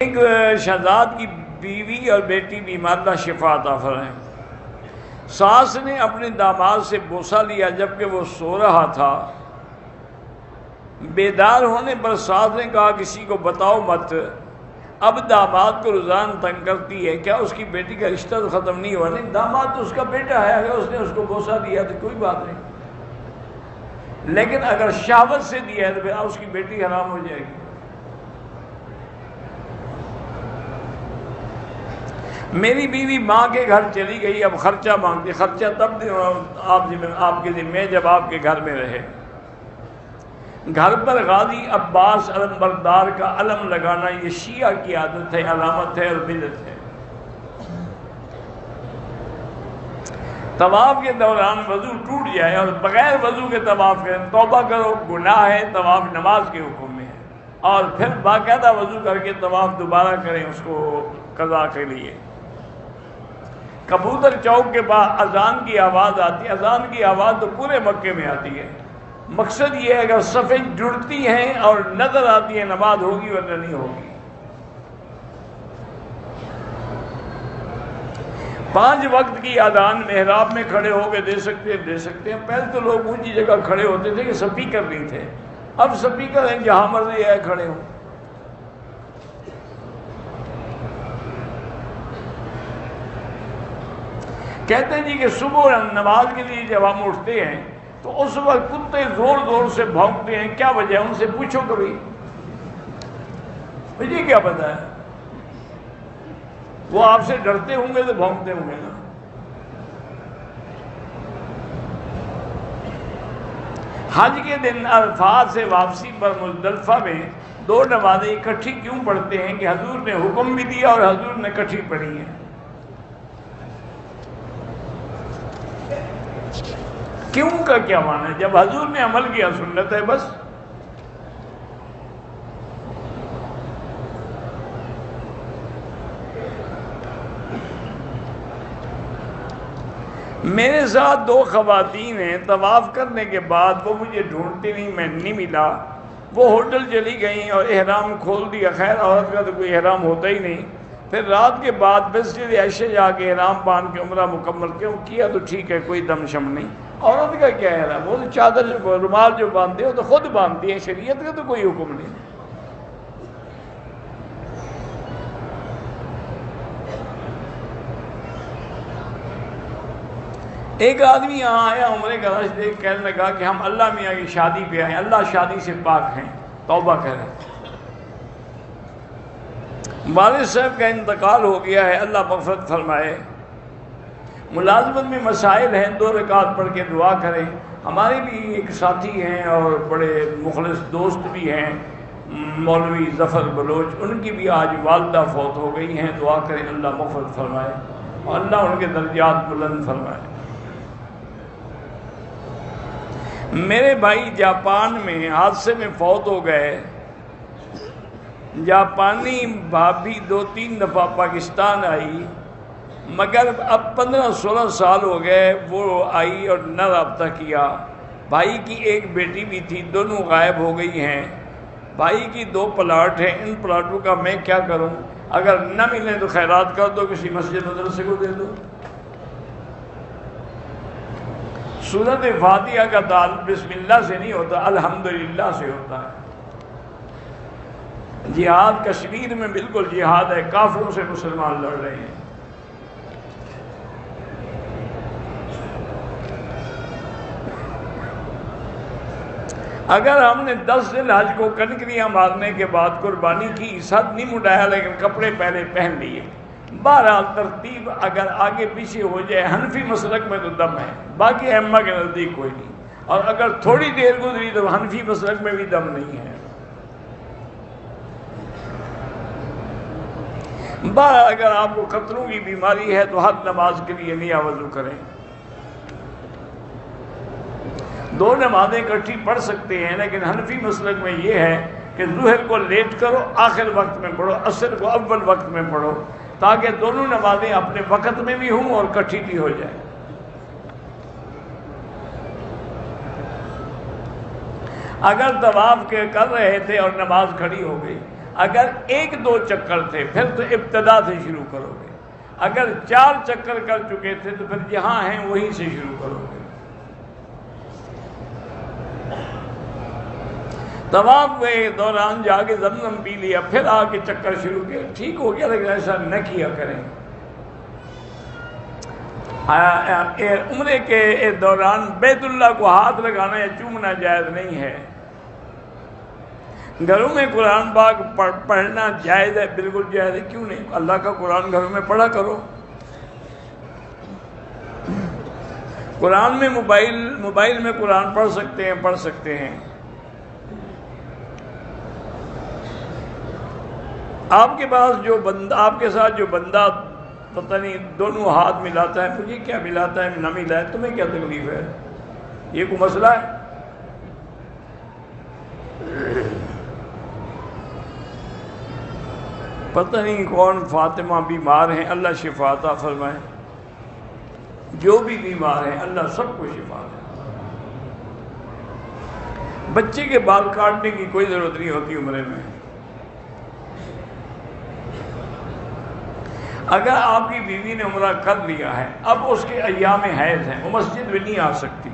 ایک شہزاد کی بیوی اور بیٹی بیمار، اللہ شفا عطا فرمائے، ساس نے اپنے داماد سے بوسہ لیا جبکہ وہ سو رہا تھا۔ بیدار ہونے پر ساس نے کہا کسی کو بتاؤ مت، اب داماد کو روزانہ تنگ کرتی ہے، کیا اس کی بیٹی کا رشتہ تو ختم نہیں ہوا؟ نہیں، داماد تو اس کا بیٹا ہے، اگر اس نے اس کو بوسہ دیا تو کوئی بات نہیں، لیکن اگر شہوت سے دیا ہے تو پھر اس کی بیٹی حرام ہو جائے گی۔ میری بیوی ماں کے گھر چلی گئی، اب خرچہ مانگتی، خرچہ تب آپ کے ذمہ جب آپ کے گھر میں رہے۔ گھر پر غازی عباس علم بردار کا علم لگانا یہ شیعہ کی عادت ہے، علامت ہے اور بدعت ہے۔ طواف کے دوران وضو ٹوٹ جائے اور بغیر وضو کے طواف کریں، توبہ کرو، گناہ ہے، طواف نماز کے حکم میں ہے، اور پھر باقاعدہ وضو کر کے طواف دوبارہ کریں اس کو قضا کے لیے۔ کبوتر چوک کے بعد اذان کی آواز آتی ہے، اذان کی آواز تو پورے مکے میں آتی ہے، مقصد یہ ہے اگر صفیں جڑتی ہیں اور نظر آتی ہے نماز ہوگی ورنہ نہیں ہوگی۔ 5 وقت کی اذان محراب میں کھڑے ہو کے دے سکتے ہیں۔ پہلے تو لوگ اونچی جگہ کھڑے ہوتے تھے کہ سپیکر نہیں تھے، اب سپیکر ہیں، جہاں مرضی ہے کھڑے ہوں۔ کہتے ہیں جی کہ صبح نماز کے لیے جب ہم اٹھتے ہیں تو اس وقت کتے زور زور سے بھونکتے ہیں، کیا وجہ ہے؟ ان سے پوچھو کبھی، مجھے کیا پتا ہے، وہ آپ سے ڈرتے ہوں گے تو بھونکتے ہوں گے نا۔ حج کے دن عرفات سے واپسی پر مزدلفہ میں 2 نمازیں اکٹھی کیوں پڑھتے ہیں کہ حضور نے حکم بھی دیا اور حضور نے اکٹھی پڑھی ہیں؟ کیوں کا کیا معنی ہے؟ جب حضور نے عمل کیا سنت ہے بس۔ میرے ساتھ 2 خواتین ہیں، طواف کرنے کے بعد وہ مجھے ڈھونڈتی نہیں، میں نہیں ملا، وہ ہوٹل چلی گئیں اور احرام کھول دیا۔ خیر عورت کا تو کوئی احرام ہوتا ہی نہیں۔ پھر رات کے بعد مسجد عائشہ جا کے احرام باندھ کے عمرہ مکمل کیا تو ٹھیک ہے، کوئی دم شم نہیں۔ عورت کا کیا احرام؟ وہ تو چادر رومال جو باندھتے ہو تو خود باندھتی ہے، شریعت کا تو کوئی حکم نہیں۔ ایک آدمی یہاں آیا عمرے کا رش دیکھ، کہنے لگا کہ ہم اللہ میاں کی شادی پہ آئے، اللہ شادی سے پاک ہیں، توبہ کریں۔ والد صاحب کا انتقال ہو گیا ہے، اللہ مغفرت فرمائے۔ ملازمت میں مسائل ہیں، 2 رکعت پڑھ کے دعا کریں۔ ہمارے بھی ایک ساتھی ہیں اور بڑے مخلص دوست بھی ہیں، مولوی ظفر بلوچ، ان کی بھی آج والدہ فوت ہو گئی ہیں، دعا کریں اللہ مغفرت فرمائے اور اللہ ان کے درجات بلند فرمائے۔ میرے بھائی جاپان میں حادثے میں فوت ہو گئے۔ جاپانی بھابھی 2-3 دفعہ پاکستان آئی، مگر اب 15-16 سال ہو گئے وہ آئی اور نہ رابطہ کیا۔ بھائی کی ایک بیٹی بھی تھی، دونوں غائب ہو گئی ہیں۔ بھائی کی 2 پلاٹ ہیں، ان پلاٹوں کا میں کیا کروں؟ اگر نہ ملیں تو خیرات کر دو، کسی مسجد مدرسے کو دے دو۔ سورۃ فاتحہ کا تعلق بسم اللہ سے نہیں ہوتا، الحمدللہ سے ہوتا ہے۔ جہاد کشمیر میں بالکل جہاد ہے، کافروں سے مسلمان لڑ رہے ہیں۔ اگر ہم نے 10 ذی الحج کو کنکریاں مارنے کے بعد قربانی کی، سر نہیں مڈایا لیکن کپڑے پہلے پہن لیے، بہرحال ترتیب اگر آگے پیچھے ہو جائے، حنفی مسلک میں تو دم ہے، باقی ائمہ کے نزدیک کوئی نہیں، اور اگر تھوڑی دیر گزری تو حنفی مسلک میں بھی دم نہیں ہے۔ بہرحال اگر آپ کو قطروں کی بیماری ہے تو ہر نماز کے لیے نیا وضو کریں۔ 2 نمازیں اکٹھی پڑھ سکتے ہیں، لیکن حنفی مسلک میں یہ ہے کہ ظہر کو لیٹ کرو آخر وقت میں پڑھو، عصر کو اول وقت میں پڑھو، تاکہ دونوں نمازیں اپنے وقت میں بھی ہوں اور اکٹھی بھی ہو جائیں۔ اگر طواف کر رہے تھے اور نماز کھڑی ہو گئی، اگر 1-2 چکر تھے پھر تو ابتدا سے شروع کرو گے، اگر 4 چکر کر چکے تھے تو پھر جہاں ہیں وہیں سے شروع کرو گے۔ طواف کے دوران جا کے زمزم پی لیا، پھر آ کے چکر شروع کیا، ٹھیک ہو گیا، لیکن ایسا نہ کیا کریں۔ عمرے کے دوران بیت اللہ کو ہاتھ لگانا یا چومنا جائز نہیں ہے۔ گھروں میں قرآن پاک پڑھنا جائز ہے، بالکل جائز ہے، کیوں نہیں؟ اللہ کا قرآن گھروں میں پڑھا کرو۔ قرآن میں موبائل میں قرآن پڑھ سکتے ہیں۔ آپ کے پاس جو بندہ، آپ کے ساتھ جو بندہ پتہ نہیں دونوں ہاتھ ملاتا ہے، مجھے کیا ملاتا ہے نہ ملا ہے، تمہیں کیا تکلیف ہے؟ یہ کوئی مسئلہ ہے؟ پتہ نہیں کون فاطمہ بیمار ہیں، اللہ شفا عطا فرمائے۔ جو بھی بیمار ہیں اللہ سب کو شفا دے۔ بچے کے بال کاٹنے کی کوئی ضرورت نہیں ہوتی عمرے میں۔ اگر آپ کی بیوی نے عمرہ کر لیا ہے، اب اس کے ایام حیض ہیں، وہ مسجد میں نہیں آ سکتی۔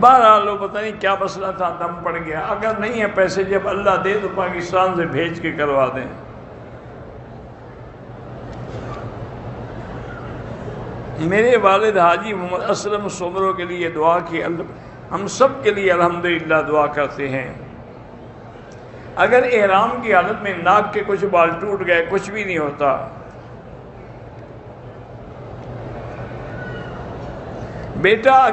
بہرحال وہ پتہ نہیں کیا مسئلہ تھا، دم پڑ گیا۔ اگر نہیں ہے پیسے، جب اللہ دے تو پاکستان سے بھیج کے کروا دیں۔ میرے والد حاجی محمد اسلم سومرو کے لیے دعا کی، ہم سب کے لیے الحمدللہ دعا کرتے ہیں۔ اگر احرام کی حالت میں ناک کے کچھ بال ٹوٹ گئے، کچھ بھی نہیں ہوتا۔ بیٹا